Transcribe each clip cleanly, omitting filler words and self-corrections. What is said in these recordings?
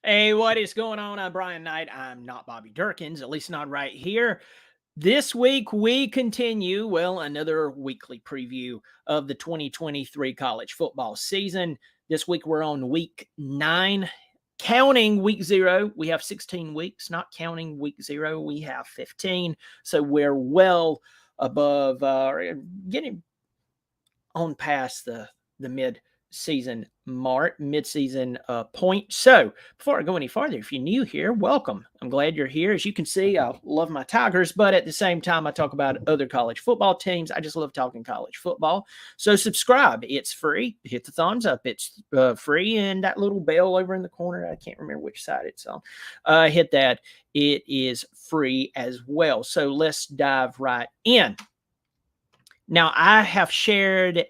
Hey, what is going on? I'm Brian Knight. I'm not Bobby Durkins, at least not right here. This week, we continue, another weekly preview of the 2023 college football season. This week, we're on week 9. Counting week 0, we have 16 weeks. Not counting week 0, we have 15. So we're well above, getting on past the mid-season point. So before I go any farther, if you're new here, welcome. I'm glad you're here. As you can see, I love my Tigers, but at the same time, I talk about other college football teams. I just love talking college football. So subscribe. It's free. Hit the thumbs up. It's free. And that little bell over in the corner, I can't remember which side it's on. Hit that. It is free as well. So let's dive right in. Now, I have shared,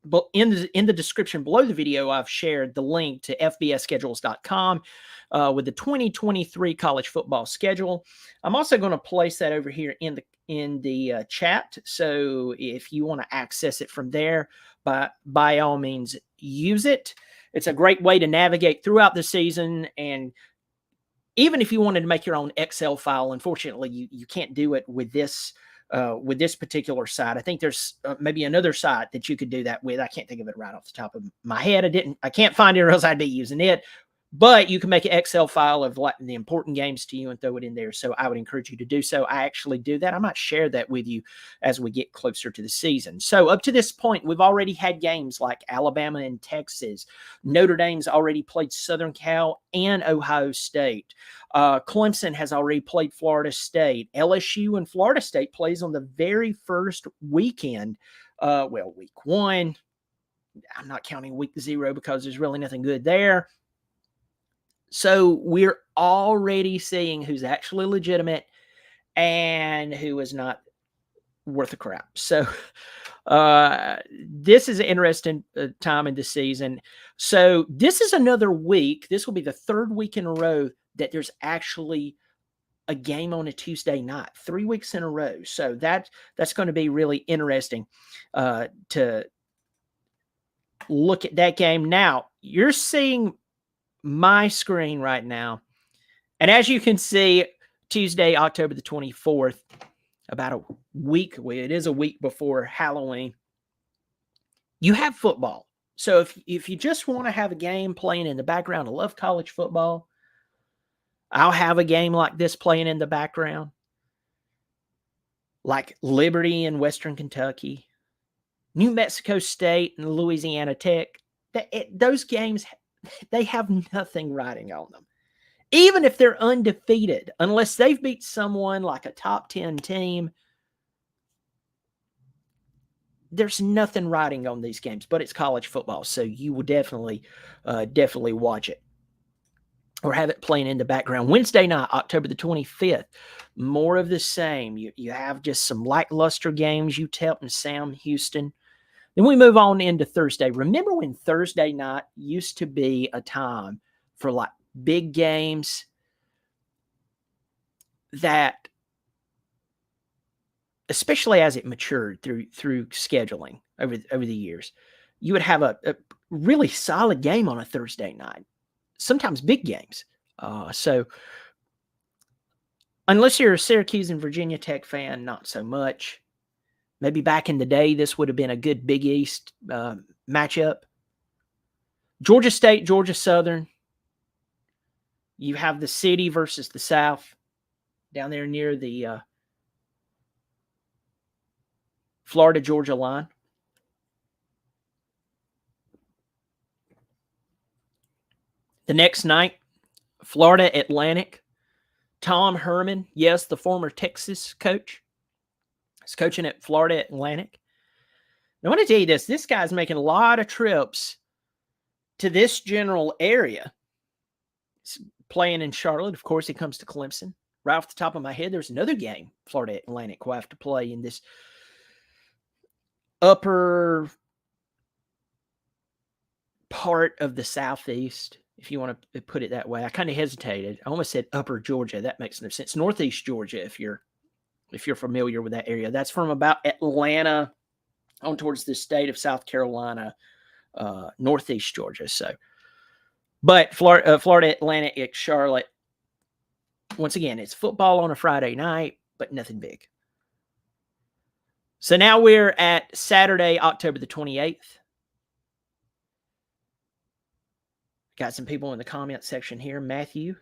but in the description below the video, I've shared the link to fbsschedules.com with the 2023 college football schedule. I'm also going to place that over here in the chat. So if you want to access it from there, by all means, use it. It's a great way to navigate throughout the season. And even if you wanted to make your own Excel file, unfortunately, you can't do it with this particular site. I think there's maybe another site that you could do that with. I can't think of it right off the top of my head. I can't find it, or else I'd be using it. But you can make an Excel file of like the important games to you and throw it in there. So I would encourage you to do so. I actually do that. I might share that with you as we get closer to the season. So up to this point, we've already had games like Alabama and Texas. Notre Dame's already played Southern Cal and Ohio State. Clemson has already played Florida State. LSU and Florida State plays on the very first weekend. Week 1. I'm not counting week 0 because there's really nothing good there. So we're already seeing who's actually legitimate and who is not worth a crap. So this is an interesting time in the season. So this is another week. This will be the 3rd week in a row that there's actually a game on a Tuesday night, 3 weeks in a row. So that's going to be really interesting to look at that game. Now, you're seeing my screen right now. And as you can see, Tuesday, October the 24th, about a week, it is a week before Halloween, you have football. So if you just want to have a game playing in the background, I love college football, I'll have a game like this playing in the background, like Liberty and Western Kentucky, New Mexico State and Louisiana Tech. Those games, they have nothing riding on them. Even if they're undefeated, unless they've beat someone like a top 10 team, there's nothing riding on these games, but it's college football. So you will definitely watch it or have it playing in the background. Wednesday night, October the 25th, more of the same. You have just some lackluster games, UTEP and Sam Houston. Then we move on into Thursday. Remember when Thursday night used to be a time for like big games that, especially as it matured through scheduling over the years, you would have a really solid game on a Thursday night, sometimes big games. So unless you're a Syracuse and Virginia Tech fan, not so much. Maybe back in the day, this would have been a good Big East matchup. Georgia State, Georgia Southern. You have the city versus the South down there near the Florida-Georgia line. The next night, Florida Atlantic. Tom Herman, yes, the former Texas coach, is coaching at Florida Atlantic. Now, I want to tell you this guy's making a lot of trips to this general area. He's playing in Charlotte. Of course, he comes to Clemson. Right off the top of my head, there's another game Florida Atlantic will have to play in this upper part of the Southeast, if you want to put it that way. I kind of hesitated. I almost said upper Georgia. That makes no sense. Northeast Georgia, if you're familiar with that area. That's from about Atlanta on towards the state of South Carolina, northeast Georgia. So But Florida Atlantic, Charlotte, once again, it's football on a Friday night, but nothing big. So now we're at Saturday, October the 28th. Got some people in the comment section here. Matthew,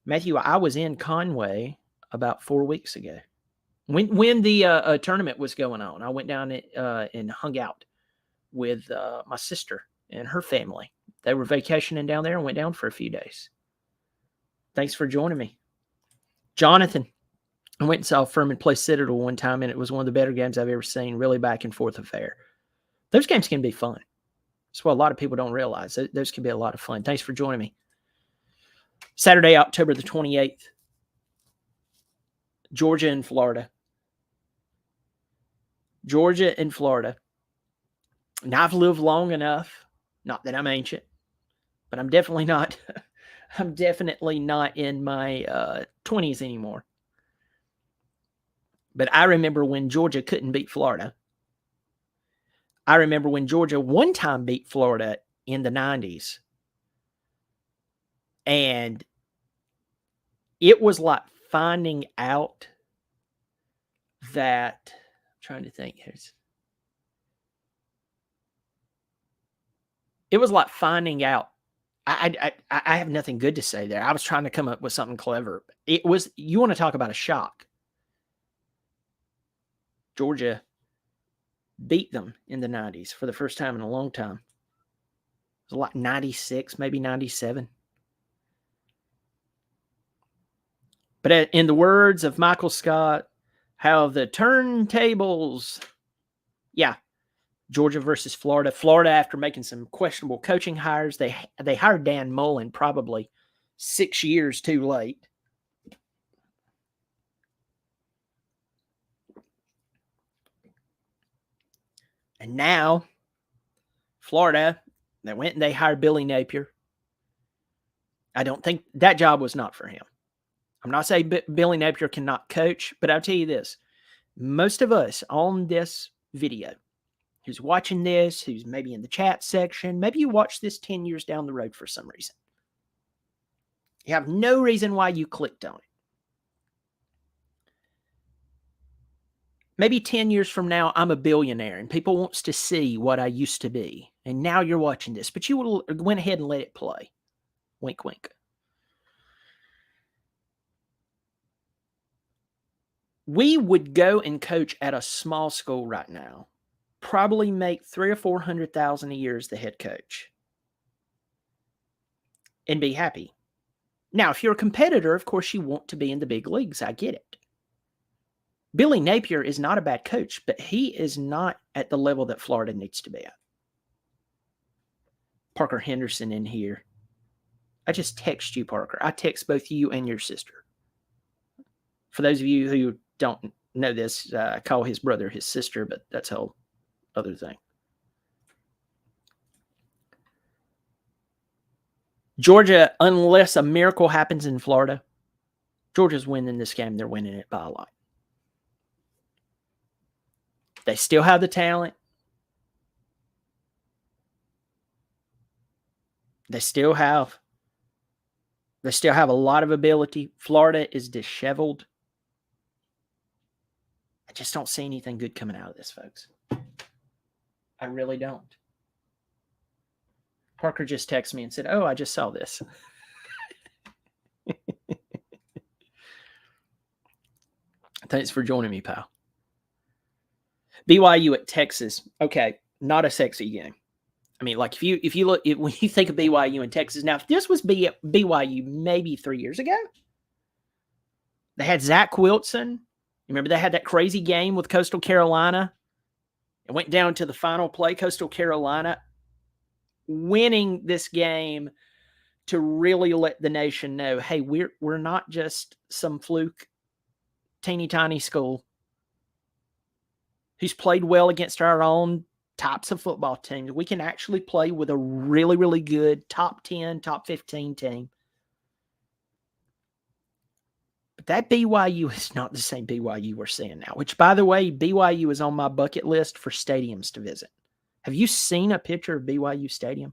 I was in Conway about 4 weeks ago. When the tournament was going on, I went down and hung out with my sister and her family. They were vacationing down there and went down for a few days. Thanks for joining me. Jonathan, I went and saw Furman play Citadel one time, and it was one of the better games I've ever seen. Really back and forth affair. Those games can be fun. That's what a lot of people don't realize. Those can be a lot of fun. Thanks for joining me. Saturday, October the 28th. Georgia and Florida. Georgia and Florida. Now, I've lived long enough, not that I'm ancient, but I'm definitely not in my 20s anymore. But I remember when Georgia couldn't beat Florida. I remember when Georgia one time beat Florida in the 90s. And it was like finding out that, I'm trying to think. It was like finding out. I have nothing good to say there. I was trying to come up with something clever. It was, you want to talk about a shock. Georgia beat them in the 90s for the first time in a long time. It was like 96, maybe 97. But in the words of Michael Scott, how the turntables, yeah, Georgia versus Florida. Florida, after making some questionable coaching hires, they hired Dan Mullen probably 6 years too late. And now, Florida, they went and they hired Billy Napier. I don't think that job was not for him. I'm not saying Billy Napier cannot coach, but I'll tell you this. Most of us on this video, who's watching this, who's maybe in the chat section, maybe you watch this 10 years down the road for some reason. You have no reason why you clicked on it. Maybe 10 years from now, I'm a billionaire and people wants to see what I used to be. And now you're watching this, but you went ahead and let it play. Wink, wink. We would go and coach at a small school right now, probably make $300,000 or $400,000 a year as the head coach, and be happy. Now, if you're a competitor, of course you want to be in the big leagues. I get it. Billy Napier is not a bad coach, but he is not at the level that Florida needs to be at. Parker Henderson in here. I just text you, Parker. I text both you and your sister. For those of you who don't know this, I call his brother his sister, but that's a whole other thing. Georgia, unless a miracle happens in Florida, Georgia's winning this game. They're winning it by a lot. They still have the talent. They still have a lot of ability. Florida is disheveled. I just don't see anything good coming out of this, folks. I really don't. Parker just texted me and said, "Oh, I just saw this." Thanks for joining me, pal. BYU at Texas. Okay, not a sexy game. I mean, like if you look, when you think of BYU in Texas, now if this was BYU maybe 3 years ago, they had Zach Wilson. Remember they had that crazy game with Coastal Carolina. It went down to the final play. Coastal Carolina winning this game to really let the nation know, hey, we're not just some fluke, teeny tiny school who's played well against our own types of football teams. We can actually play with a really, really good top 10, top 15 team. But that BYU is not the same BYU we're seeing now, which, by the way, BYU is on my bucket list for stadiums to visit. Have you seen a picture of BYU Stadium?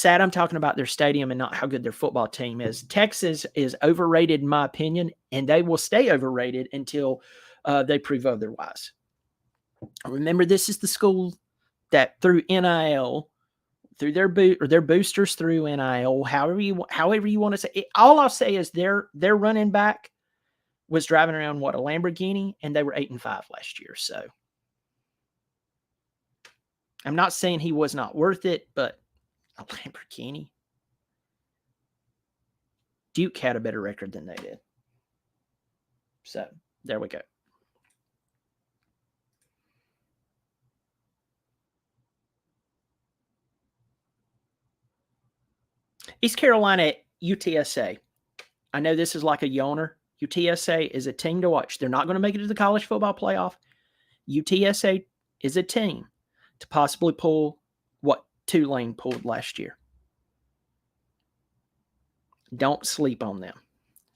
Sad I'm talking about their stadium and not how good their football team is. Texas is overrated in my opinion, and they will stay overrated until they prove otherwise. Remember, this is the school that through NIL, through their boosters through NIL, however you want to say it, all I'll say is their running back was driving around a Lamborghini, and they were 8-5 last year. So I'm not saying he was not worth it, but a Lamborghini. Duke had a better record than they did. So there we go. East Carolina, UTSA. I know this is like a yawner. UTSA is a team to watch. They're not going to make it to the college football playoff. UTSA is a team to possibly pull what Tulane pulled last year. Don't sleep on them.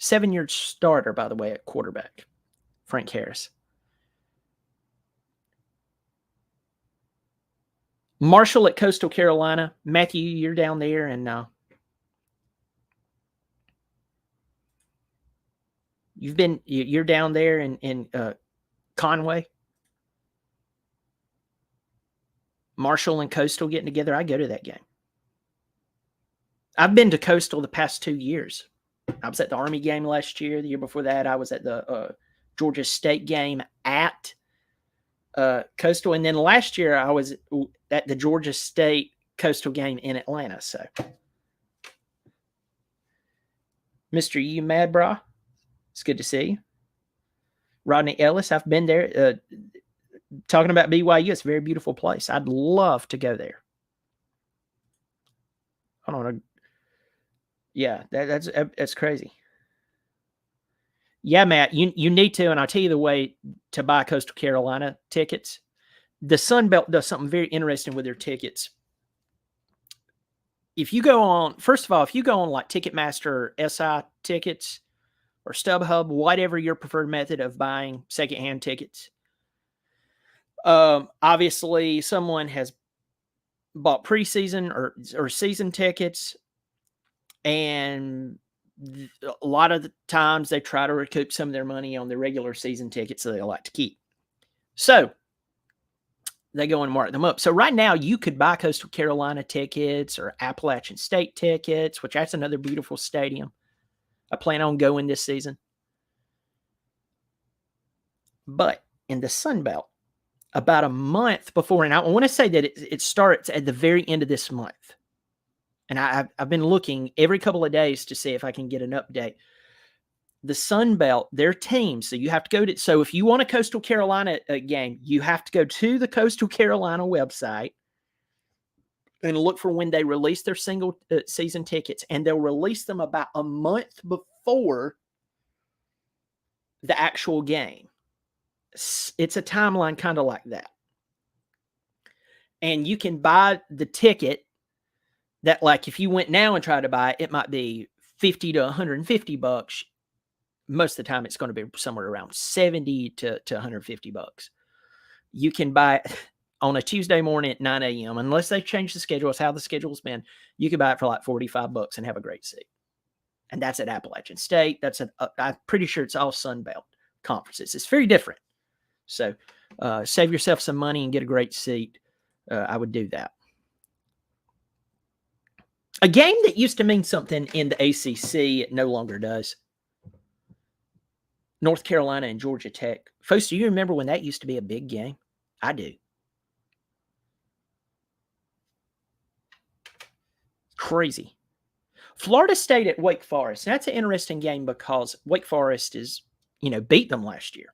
7-year starter, by the way, at quarterback, Frank Harris. Marshall at Coastal Carolina. Matthew, you're down there, and you're down there in Conway. Marshall and Coastal getting together. I go to that game. I've been to Coastal the past 2 years. I was at the Army game last year. The year before that, I was at the Georgia State game at Coastal. And then last year, I was at the Georgia State Coastal game in Atlanta. So, Mr. U Mad Bra, it's good to see you. Rodney Ellis, I've been there. Talking about BYU, it's a very beautiful place. I'd love to go there. Hold on. Yeah, that's crazy. Yeah, Matt, you need to, and I'll tell you the way to buy Coastal Carolina tickets. The Sun Belt does something very interesting with their tickets. If you go on, first of all, if you go on like Ticketmaster, SI tickets, or StubHub, whatever your preferred method of buying secondhand tickets, obviously someone has bought preseason or season tickets, and a lot of the times they try to recoup some of their money on their regular season tickets that they like to keep. So they go and mark them up. So right now you could buy Coastal Carolina tickets or Appalachian State tickets, which that's another beautiful stadium. I plan on going this season. But in the Sun Belt, about a month before, and I want to say that it starts at the very end of this month. And I've been looking every couple of days to see if I can get an update. The Sun Belt, their teams, so you have to go to, so if you want a Coastal Carolina game, you have to go to the Coastal Carolina website and look for when they release their single season tickets, and they'll release them about a month before the actual game. It's a timeline kind of like that. And you can buy the ticket that, like, if you went now and tried to buy it, it might be $50 to $150. Most of the time, it's going to be somewhere around $70 to $150. You can buy it on a Tuesday morning at 9 a.m. Unless they change the schedule, it's how the schedule's been. You can buy it for like $45 and have a great seat. And that's at Appalachian State. I'm pretty sure it's all Sun Belt conferences. It's very different. So save yourself some money and get a great seat. I would do that. A game that used to mean something in the ACC, it no longer does. North Carolina and Georgia Tech. Folks, do you remember when that used to be a big game? I do. Crazy. Florida State at Wake Forest. That's an interesting game because Wake Forest beat them last year.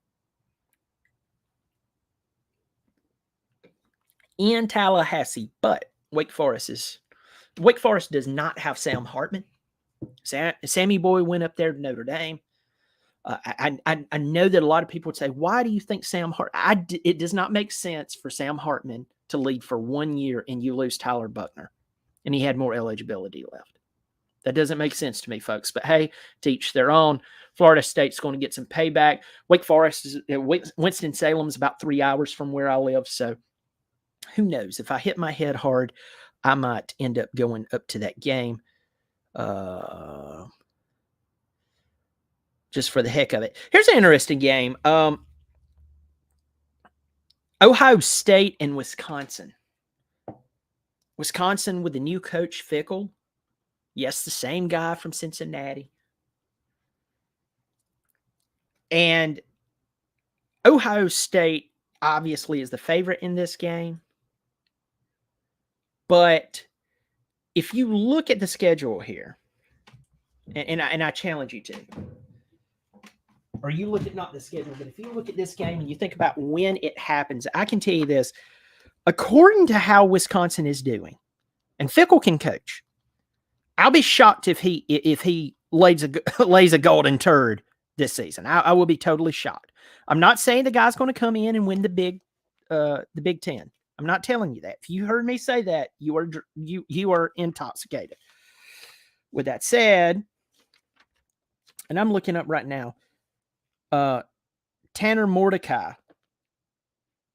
In Tallahassee, but Wake Forest does not have Sam Hartman. Sammy Boy went up there to Notre Dame. I know that a lot of people would say, why do you think Sam Hartman? It does not make sense for Sam Hartman to lead for 1 year and you lose Tyler Buckner, and he had more eligibility left. That doesn't make sense to me, folks. But hey, to each their own. Florida State's going to get some payback. Wake Forest Winston-Salem is about 3 hours from where I live, so who knows? If I hit my head hard, I might end up going up to that game just for the heck of it. Here's an interesting game. Ohio State and Wisconsin. Wisconsin with the new coach, Fickle. Yes, the same guy from Cincinnati. And Ohio State obviously is the favorite in this game. But if you look at the schedule here, and I challenge you to, or you look at not the schedule, but if you look at this game and you think about when it happens, I can tell you this. According to how Wisconsin is doing, and Fickle can coach, I'll be shocked if he lays a golden turd this season. I will be totally shocked. I'm not saying the guy's going to come in and win the Big Ten. I'm not telling you that. If you heard me say that, you are intoxicated. With that said, and I'm looking up right now, Tanner Mordecai.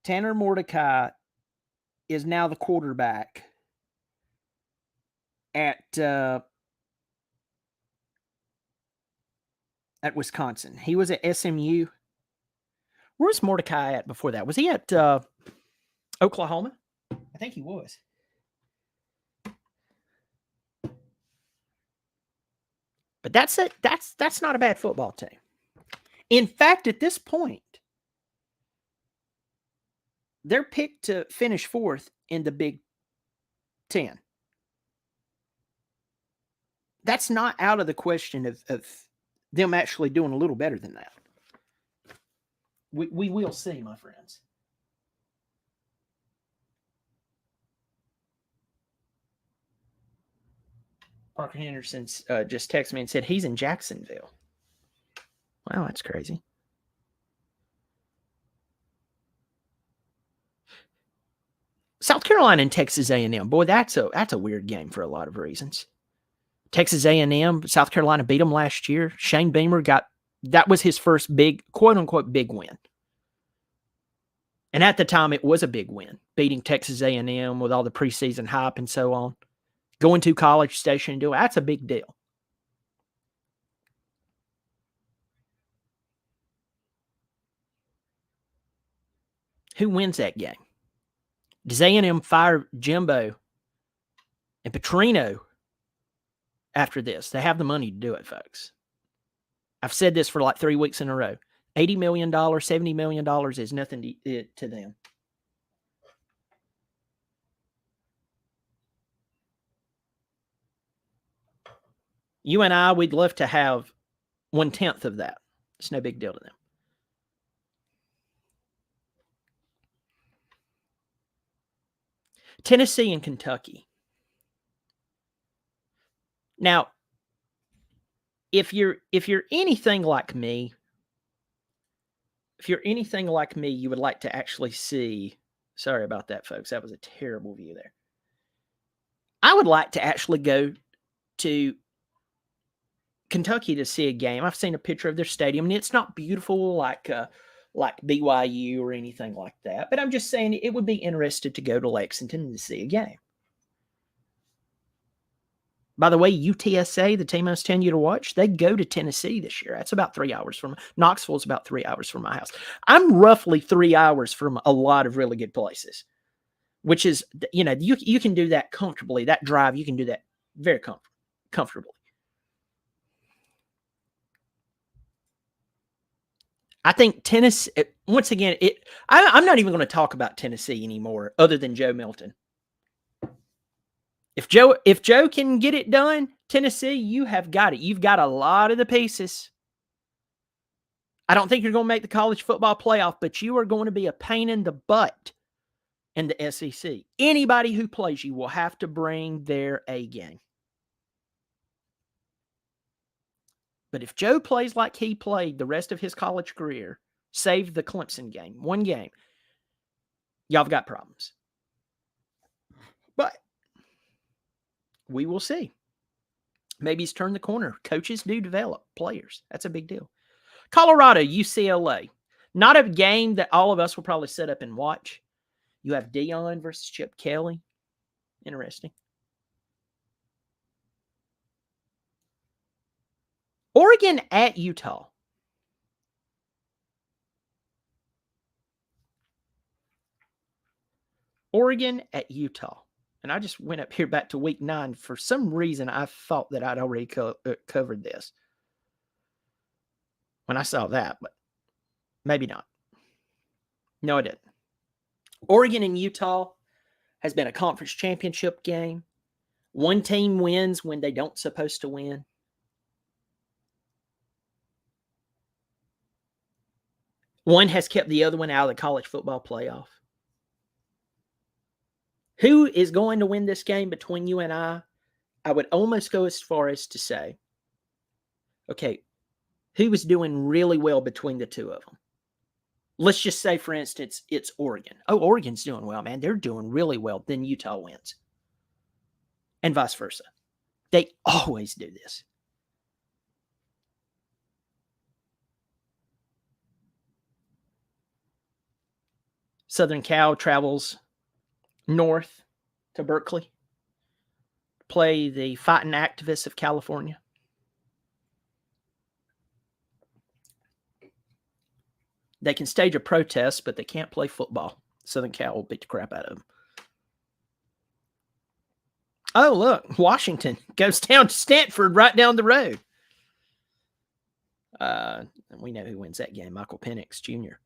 Tanner Mordecai is now the quarterback at Wisconsin. He was at SMU. Where was Mordecai at before that? Was he at Oklahoma? I think he was. But that's it. That's not a bad football team. In fact, at this point, they're picked to finish fourth in the Big Ten. That's not out of the question of them actually doing a little better than that. We will see, my friends. Parker Henderson's just texted me and said he's in Jacksonville. Wow, that's crazy. South Carolina and Texas A&M. Boy, that's a weird game for a lot of reasons. Texas A&M, South Carolina beat them last year. Shane Beamer that was his first big, quote-unquote, big win. And at the time, it was a big win, beating Texas A&M with all the preseason hype and so on. Going to College Station and doing that's a big deal. Who wins that game? Does A&M fire Jimbo and Petrino after this? They have the money to do it, folks. I've said this for like 3 weeks in a row. $80 million, $70 million is nothing to them. You and I, we'd love to have 1/10 of that. It's no big deal to them. Tennessee and Kentucky. Now, if you're anything like me, you would like to actually see. Sorry about that, folks. That was a terrible view there. I would like to actually go to Kentucky to see a game. I've seen a picture of their stadium, and it's not beautiful like BYU or anything like that. But I'm just saying it would be interesting to go to Lexington to see a game. By the way, UTSA, the team I was telling you to watch, they go to Tennessee this year. That's about 3 hours from Knoxville's about 3 hours from my house. I'm roughly 3 hours from a lot of really good places, which is, you can do that comfortably. That drive, you can do that very comfortably. I think Tennessee, once again, I'm not even going to talk about Tennessee anymore other than Joe Milton. If Joe can get it done, Tennessee, you have got it. You've got a lot of the pieces. I don't think you're going to make the college football playoff, but you are going to be a pain in the butt in the SEC. Anybody who plays you will have to bring their A game. But if Joe plays like he played the rest of his college career, save the Clemson game, one game, y'all have got problems. But we will see. Maybe he's turned the corner. Coaches do develop players. That's a big deal. Colorado, UCLA. Not a game that all of us will probably sit up and watch. You have Deion versus Chip Kelly. Interesting. Oregon at Utah. Oregon at Utah. And I just went up here back to week 9. For some reason, I thought that I'd already covered this when I saw that, but maybe not. No, I didn't. Oregon and Utah has been a conference championship game. One team wins when they don't supposed to win. One has kept the other one out of the college football playoff. Who is going to win this game between you and I? I would almost go as far as to say, okay, who was doing really well between the two of them? Let's just say, for instance, it's Oregon. Oh, Oregon's doing well, man. They're doing really well. Then Utah wins. And vice versa. They always do this. Southern Cal travels north to Berkeley to play the Fighting Activists of California. They can stage a protest, but they can't play football. Southern Cal will beat the crap out of them. Oh, look, Washington goes down to Stanford right down the road. We know who wins that game, Michael Penix Jr.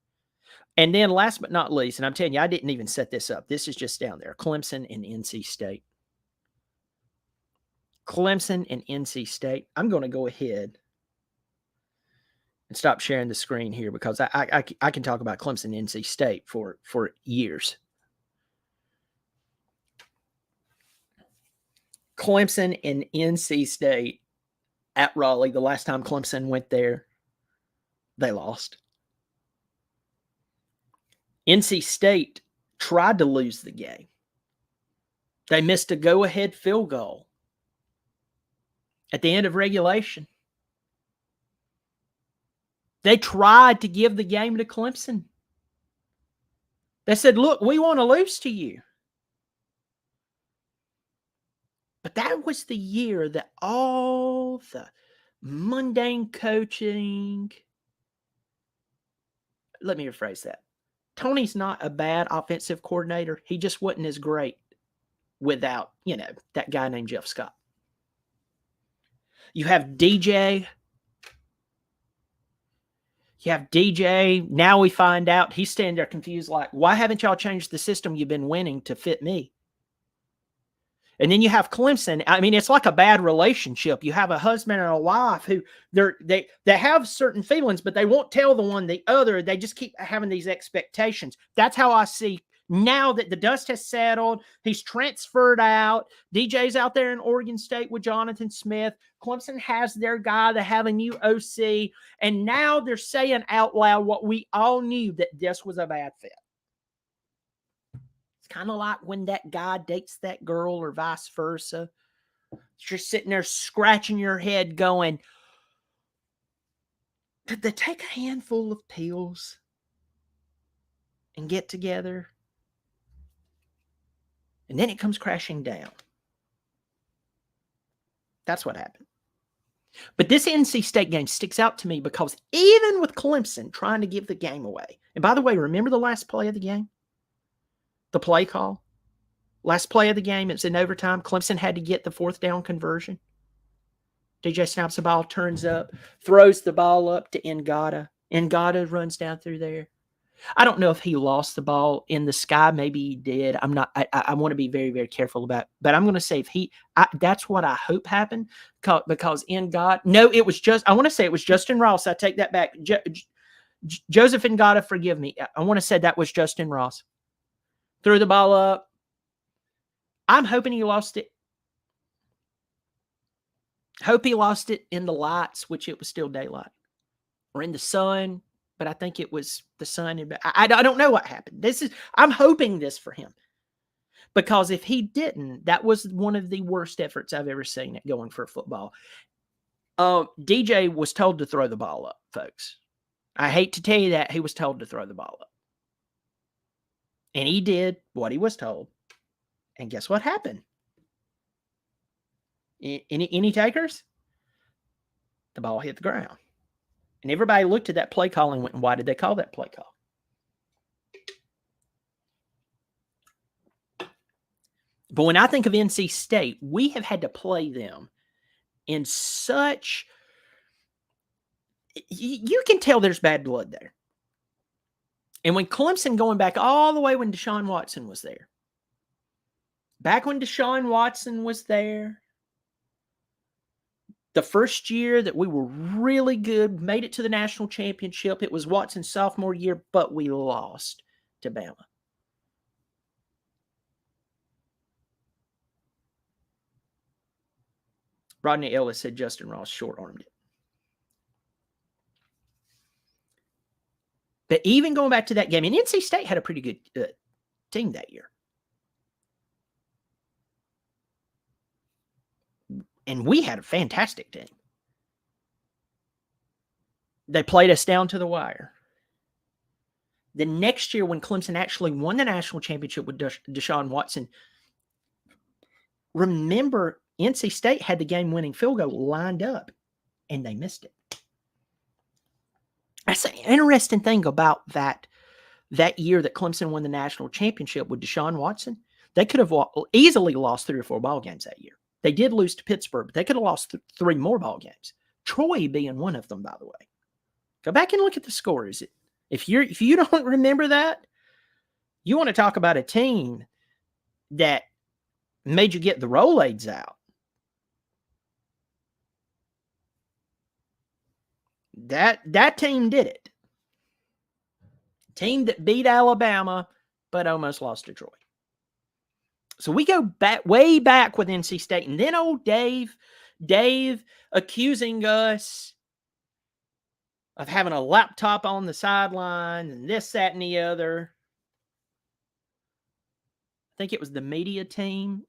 And then last but not least, and I'm telling you, I didn't even set this up. This is just down there, Clemson and NC State. Clemson and NC State. I'm going to go ahead and stop sharing the screen here because I can talk about Clemson and NC State for years. Clemson and NC State at Raleigh. The last time Clemson went there, they lost. NC State tried to lose the game. They missed a go-ahead field goal at the end of regulation. They tried to give the game to Clemson. They said, look, we want to lose to you. But that was the year that all the mundane coaching, let me rephrase that. Tony's not a bad offensive coordinator. He just wasn't as great without, that guy named Jeff Scott. You have DJ. Now we find out he's standing there confused like, why haven't y'all changed the system you've been winning to fit me? And then you have Clemson. I mean, it's like a bad relationship. You have a husband and a wife who they have certain feelings, but they won't tell the one the other. They just keep having these expectations. That's how I see now that the dust has settled. He's transferred out. DJ's out there in Oregon State with Jonathan Smith. Clemson has their guy. They have a new OC. And now they're saying out loud what we all knew, that this was a bad fit. Kind of like when that guy dates that girl or vice versa. You're sitting there scratching your head going, did they take a handful of pills and get together? And then it comes crashing down. That's what happened. But this NC State game sticks out to me because even with Clemson trying to give the game away, and by the way, remember the last play of the game? The play call. Last play of the game, it's in overtime. Clemson had to get the 4th down conversion. DJ snaps the ball, turns up, throws the ball up to Ngata. Ngata runs down through there. I don't know if he lost the ball in the sky. Maybe he did. I'm not. I want to be very, very careful about it. But I'm going to say if that's what I hope happened because Ngata. No, it was just. I want to say it was Justin Ross. I take that back. Joseph Ngata, forgive me. I want to say that was Justin Ross. Threw the ball up. I'm hoping he lost it. Hope he lost it in the lights, which it was still daylight, or in the sun. But I think it was the sun. I don't know what happened. I'm hoping this for him, because if he didn't, that was one of the worst efforts I've ever seen at going for football. DJ was told to throw the ball up, folks. I hate to tell you that he was told to throw the ball up. And he did what he was told. And guess what happened? Any takers? The ball hit the ground. And everybody looked at that play call and went, why did they call that play call? But when I think of NC State, we have had to play them in such, you can tell there's bad blood there. And when Clemson, going back all the way when Deshaun Watson was there, back when Deshaun Watson was there, the first year that we were really good, made it to the national championship, it was Watson's sophomore year, but we lost to Bama. Rodney Ellis said Justin Ross short-armed it. But even going back to that game, and NC State had a pretty good team that year. And we had a fantastic team. They played us down to the wire. The next year, when Clemson actually won the national championship with Deshaun Watson, remember, NC State had the game-winning field goal lined up, and they missed it. That's an interesting thing about that year that Clemson won the national championship with Deshaun Watson. They could have easily lost 3 or 4 ball games that year. They did lose to Pittsburgh, but they could have lost 3 more ball games. Troy being one of them, by the way. Go back and look at the scores. If you don't remember that, you want to talk about a team that made you get the Rolaids out. That team did it. Team that beat Alabama, but almost lost to Troy. So we go back, way back with NC State. And then old Dave accusing us of having a laptop on the sideline and this, that, and the other. I think it was the media team.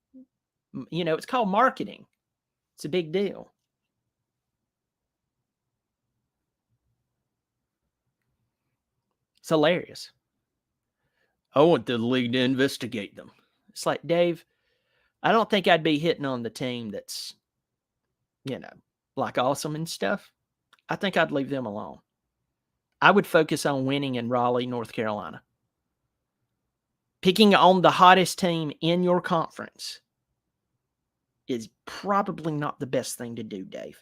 You know, it's called marketing. It's a big deal. It's hilarious. I want the league to investigate them. It's like, Dave, I don't think I'd be hitting on the team that's, like awesome and stuff. I think I'd leave them alone. I would focus on winning in Raleigh, North Carolina. Picking on the hottest team in your conference is probably not the best thing to do, Dave.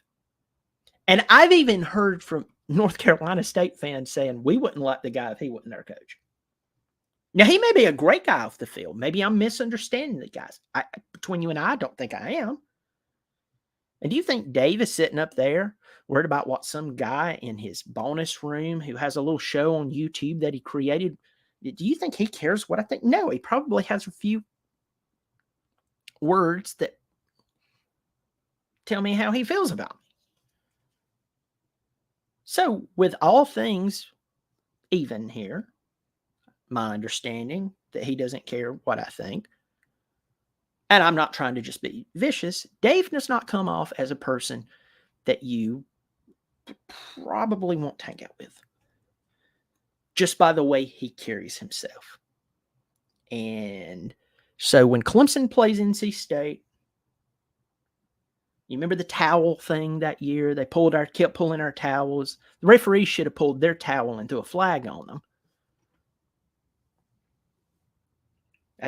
And I've even heard from North Carolina State fans saying we wouldn't like the guy if he wasn't our coach. Now, he may be a great guy off the field. Maybe I'm misunderstanding the guys. Between you and I don't think I am. And do you think Dave is sitting up there worried about what some guy in his bonus room who has a little show on YouTube that he created, do you think he cares what I think? No, he probably has a few words that tell me how he feels about me. So with all things even here, my understanding that he doesn't care what I think, and I'm not trying to just be vicious, Dave does not come off as a person that you probably won't hang out with just by the way he carries himself. And so when Clemson plays NC State, you remember the towel thing that year? They kept pulling our towels. The referee should have pulled their towel and threw a flag on them.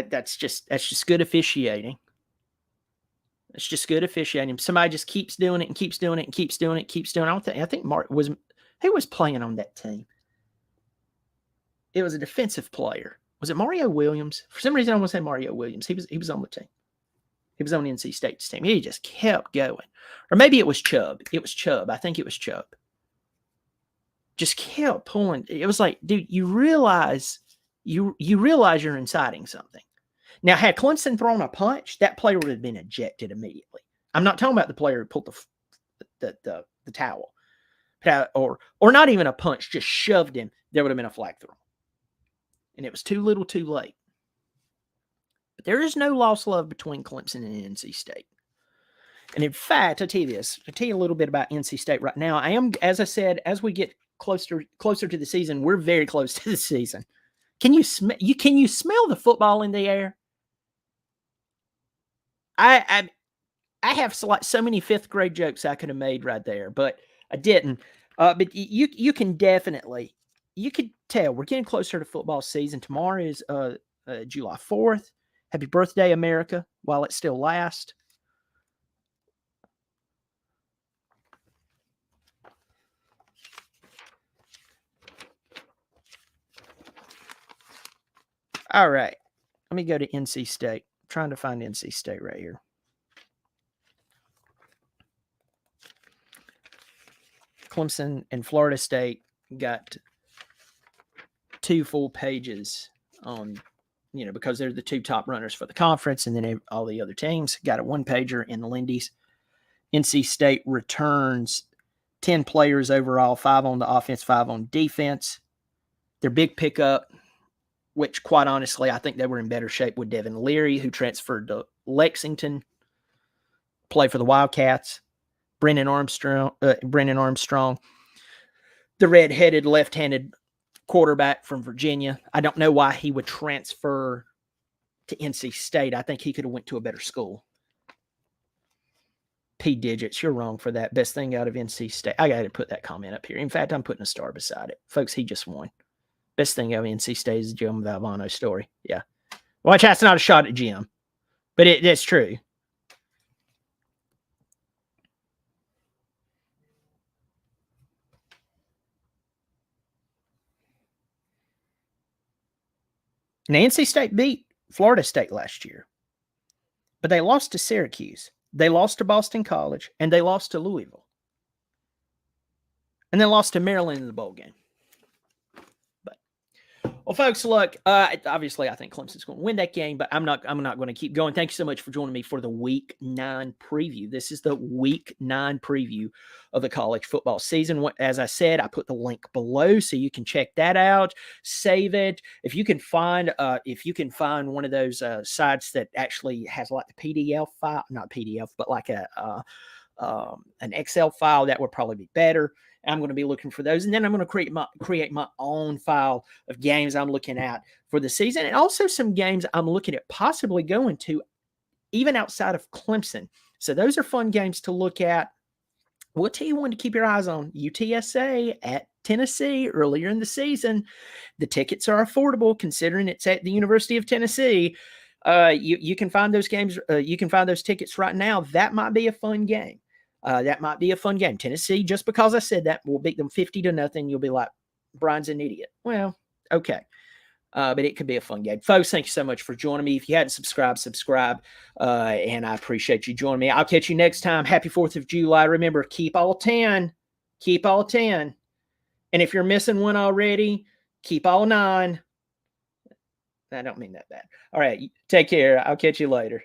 That's just good officiating. It's just good officiating. Somebody just keeps doing it and keeps doing it and keeps doing it, keeps doing it. I think Mark was, who was playing on that team? It was a defensive player. Was it Mario Williams? For some reason, I want to say Mario Williams. He was on the team. He was on NC State's team. He just kept going. Or maybe it was Chubb. It was Chubb. I think it was Chubb. Just kept pulling. It was like, dude, you realize you're inciting something. Now, had Clemson thrown a punch, that player would have been ejected immediately. I'm not talking about the player who pulled the towel. Or not even a punch, just shoved him. There would have been a flag thrown. And it was too little too late. But there is no lost love between Clemson and NC State. And in fact, I'll tell you this. I'll tell you a little bit about NC State right now. I am, as I said, as we get closer to the season, we're very close to the season. Can you smell the football in the air? I have so many fifth grade jokes I could have made right there, but I didn't. But you can definitely, you could tell we're getting closer to football season. Tomorrow is July 4th. Happy birthday, America, while it still lasts. All right. Let me go to NC State. I'm trying to find NC State right here. Clemson and Florida State got 2 full pages on, because they're the 2 top runners for the conference, and then all the other teams got a 1-pager in the Lindy's. NC State returns 10 players overall, 5 on the offense, 5 on defense. Their big pickup, which quite honestly, I think they were in better shape with Devin Leary, who transferred to Lexington, play for the Wildcats. Brennan Armstrong, the red-headed, left-handed quarterback from Virginia. I don't know why he would transfer to NC State. I think he could have went to a better school. P Digits, you're wrong for that. Best thing out of NC State. I got to put that comment up here. In fact, I'm putting a star beside it. Folks, he just won. Best thing out of NC State is Jim Valvano's story. Yeah. Watch, that's not a shot at Jim, but that's true. Now, NC State beat Florida State last year, but they lost to Syracuse. They lost to Boston College, and they lost to Louisville. And then lost to Maryland in the bowl game. Well, folks, look, obviously I think Clemson's going to win that game, but I'm not going to keep going. Thank you so much for joining me for the Week 9 preview. This is the Week 9 preview of the college football season. As I said, I put the link below so you can check that out, save it. If you can find one of those sites that actually has like the PDF file, not PDF, but like an Excel file, that would probably be better. I'm going to be looking for those. And then I'm going to create my own file of games I'm looking at for the season, and also some games I'm looking at possibly going to even outside of Clemson. So those are fun games to look at. We'll tell you one to keep your eyes on. UTSA at Tennessee earlier in the season. The tickets are affordable considering it's at the University of Tennessee. You can find those games. You can find those tickets right now. That might be a fun game. Tennessee, just because I said that, will beat them 50-0. You'll be like, Brian's an idiot. Well, okay. But it could be a fun game. Folks, thank you so much for joining me. If you hadn't subscribed, subscribe. And I appreciate you joining me. I'll catch you next time. Happy 4th of July. Remember, keep all 10. Keep all 10. And if you're missing one already, keep all 9. I don't mean that bad. All right. Take care. I'll catch you later.